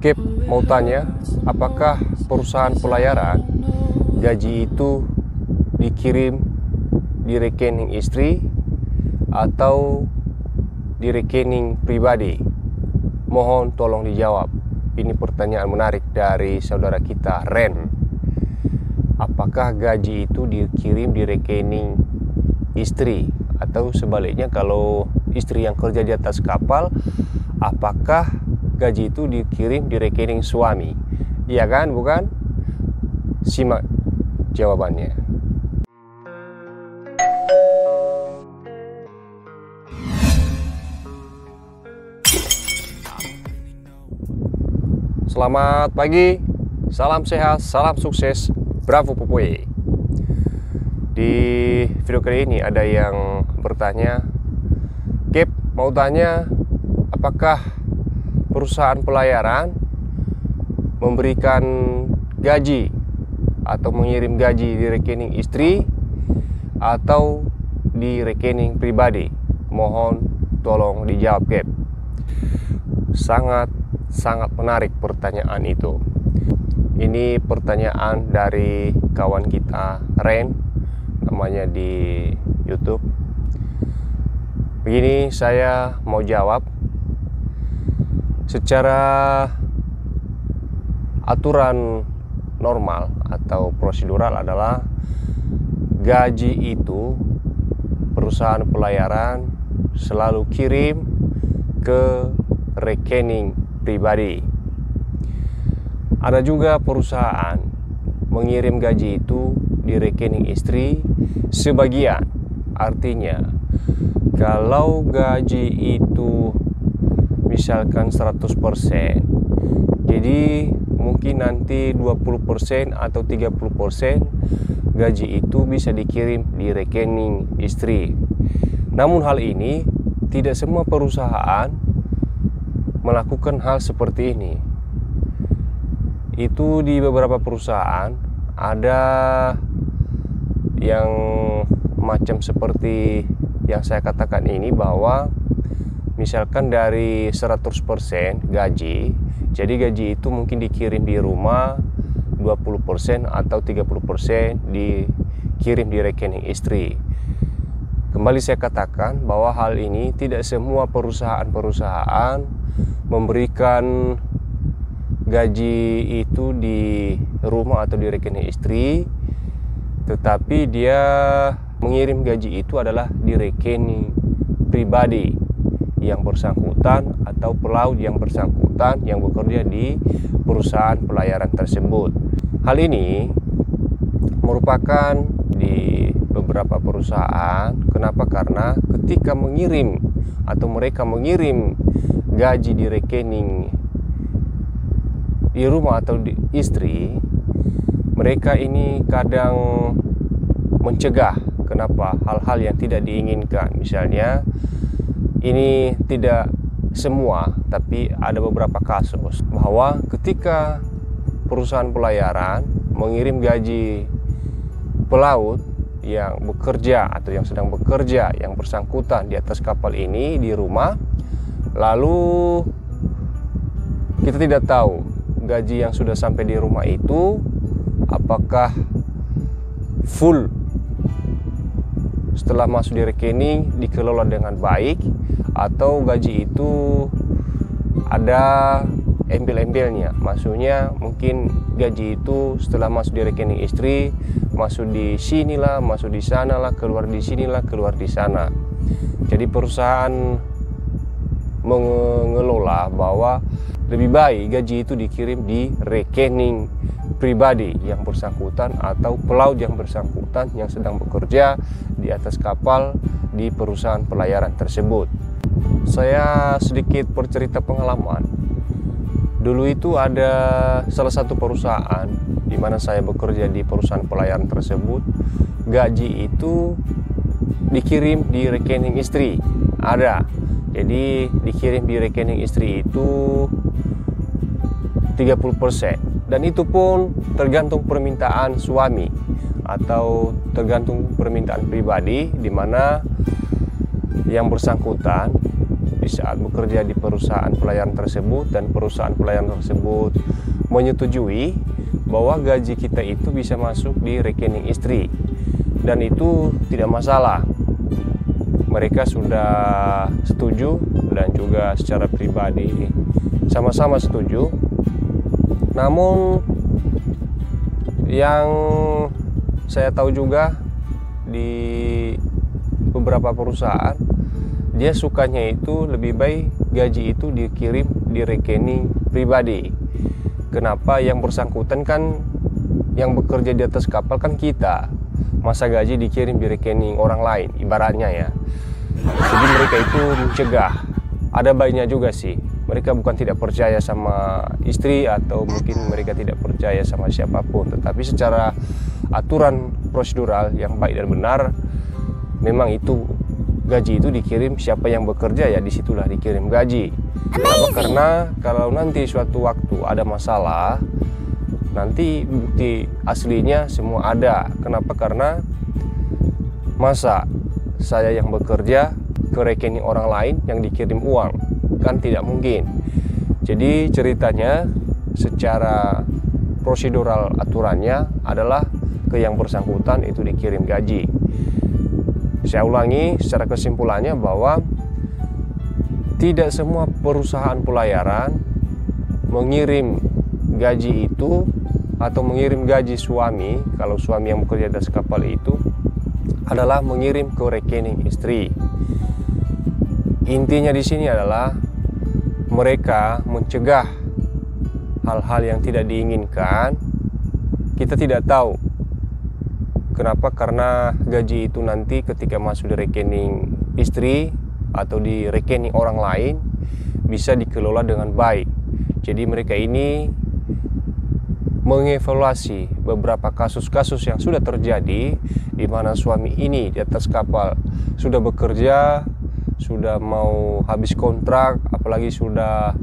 Kip mau tanya, apakah perusahaan pelayaran gaji itu dikirim di rekening istri atau di rekening pribadi? Mohon tolong dijawab. Ini pertanyaan menarik dari saudara kita Ren. Apakah gaji itu dikirim di rekening istri atau sebaliknya, kalau istri yang kerja di atas kapal, apakah gaji itu dikirim di rekening suami? Iya kan, bukan? Simak jawabannya. Selamat pagi, salam sehat, salam sukses, bravo Popoe. Di video kali ini ada yang bertanya, Kip mau tanya, apakah perusahaan pelayaran memberikan gaji atau mengirim gaji di rekening istri atau di rekening pribadi? Mohon tolong dijawab, Kip. Sangat menarik pertanyaan itu. Ini pertanyaan dari kawan kita Ren, namanya di YouTube. Begini saya mau jawab. Secara aturan normal atau prosedural adalah gaji itu perusahaan pelayaran selalu kirim ke rekening pribadi. Ada juga perusahaan mengirim gaji itu di rekening istri sebagian. Artinya kalau gaji itu misalkan 100%, jadi mungkin nanti 20% atau 30% gaji itu bisa dikirim di rekening istri. Namun hal ini tidak semua perusahaan melakukan hal seperti ini. Itu di beberapa perusahaan ada yang macam seperti yang saya katakan ini, bahwa misalkan dari 100% gaji, jadi gaji itu mungkin dikirim di rumah, 20% atau 30% dikirim di rekening istri. Kembali saya katakan bahwa hal ini tidak semua perusahaan memberikan gaji itu di rumah atau di rekening istri, tetapi dia mengirim gaji itu adalah di rekening pribadi yang bersangkutan atau pelaut yang bersangkutan yang bekerja di perusahaan pelayaran tersebut. Hal ini merupakan di beberapa perusahaan. Kenapa? Karena ketika mengirim atau mereka mengirim gaji di rekening di rumah atau di istri, mereka ini kadang mencegah. Kenapa? Hal-hal yang tidak diinginkan. Misalnya, ini tidak semua, tapi ada beberapa kasus bahwa ketika perusahaan pelayaran mengirim gaji pelaut yang bekerja atau yang sedang bekerja yang bersangkutan di atas kapal ini di rumah, lalu kita tidak tahu gaji yang sudah sampai di rumah itu apakah full setelah masuk di rekening dikelola dengan baik, atau gaji itu ada embel-embelnya. Maksudnya mungkin gaji itu setelah masuk di rekening istri, masuk di sinilah, masuk di sanalah, keluar di sinilah, keluar di sana. Jadi perusahaan mengelola bahwa lebih baik gaji itu dikirim di rekening pribadi yang bersangkutan atau pelaut yang bersangkutan yang sedang bekerja di atas kapal di perusahaan pelayaran tersebut. Saya sedikit bercerita pengalaman. Dulu itu ada salah satu perusahaan di mana saya bekerja di perusahaan pelayaran tersebut. Gaji itu dikirim di rekening istri. Ada. Jadi dikirim di rekening istri itu 30%, dan itu pun tergantung permintaan suami atau tergantung permintaan pribadi, di mana yang bersangkutan di saat bekerja di perusahaan pelayaran tersebut dan perusahaan pelayaran tersebut menyetujui bahwa gaji kita itu bisa masuk di rekening istri, dan itu tidak masalah. Mereka sudah setuju dan juga secara pribadi sama-sama setuju. Namun yang saya tahu juga di beberapa perusahaan, dia sukanya itu lebih baik gaji itu dikirim di rekening pribadi. Kenapa? Yang bersangkutan kan yang bekerja di atas kapal kan kita, masa gaji dikirim di rekening orang lain ibaratnya ya. Jadi mereka itu mencegah. Ada baiknya juga sih, mereka bukan tidak percaya sama istri atau mungkin mereka tidak percaya sama siapapun, tetapi secara aturan prosedural yang baik dan benar, memang itu gaji itu dikirim siapa yang bekerja ya disitulah dikirim gaji. Kenapa? Karena kalau nanti suatu waktu ada masalah, nanti bukti aslinya semua ada. Kenapa? Karena masa saya yang bekerja ke rekening orang lain yang dikirim uang, kan tidak mungkin. Jadi ceritanya secara prosedural aturannya adalah ke yang bersangkutan itu dikirim gaji. Saya ulangi secara kesimpulannya bahwa tidak semua perusahaan pelayaran mengirim gaji itu atau mengirim gaji suami, kalau suami yang bekerja di atas kapal itu adalah mengirim ke rekening istri. Intinya di sini adalah mereka mencegah hal-hal yang tidak diinginkan. Kita tidak tahu kenapa, karena gaji itu nanti ketika masuk di rekening istri atau di rekening orang lain bisa dikelola dengan baik. Jadi mereka ini mengevaluasi beberapa kasus-kasus yang sudah terjadi di mana suami ini di atas kapal sudah bekerja, sudah mau habis kontrak, apalagi sudah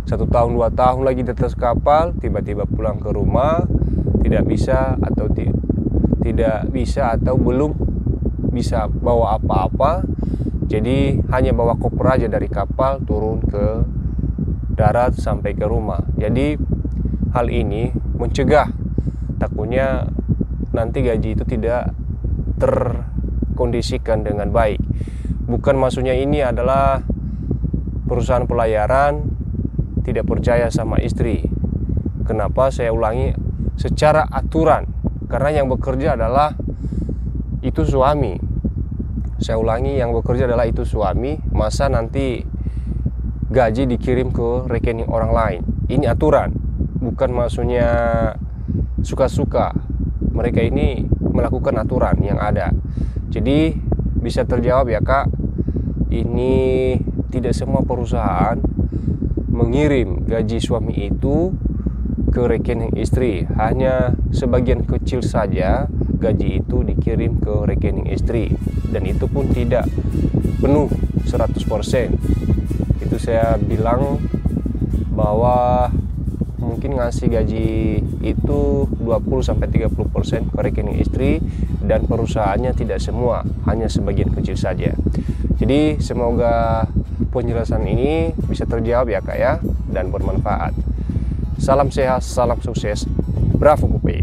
1 tahun 2 tahun lagi di atas kapal, tiba-tiba pulang ke rumah tidak bisa atau belum bisa bawa apa-apa. Jadi hanya bawa koper aja dari kapal turun ke darat sampai ke rumah. Jadi hal ini mencegah, takutnya nanti gaji itu tidak terkondisikan dengan baik. Bukan maksudnya ini adalah perusahaan pelayaran tidak percaya sama istri. Kenapa saya ulangi? Secara aturan, karena yang bekerja adalah itu suami. Saya ulangi, yang bekerja adalah itu suami. Masa nanti gaji dikirim ke rekening orang lain? Ini aturan, bukan maksudnya suka-suka. Mereka ini melakukan aturan yang ada. Jadi bisa terjawab ya Kak, ini tidak semua perusahaan mengirim gaji suami itu ke rekening istri. Hanya sebagian kecil saja gaji itu dikirim ke rekening istri, dan itu pun tidak penuh 100%. Itu saya bilang bahwa mungkin ngasih gaji itu 20-30% ke rekening istri, dan perusahaannya tidak semua, hanya sebagian kecil saja. Jadi semoga penjelasan ini bisa terjawab ya Kak ya, dan bermanfaat. Salam sehat, salam sukses, Bravo Kopi.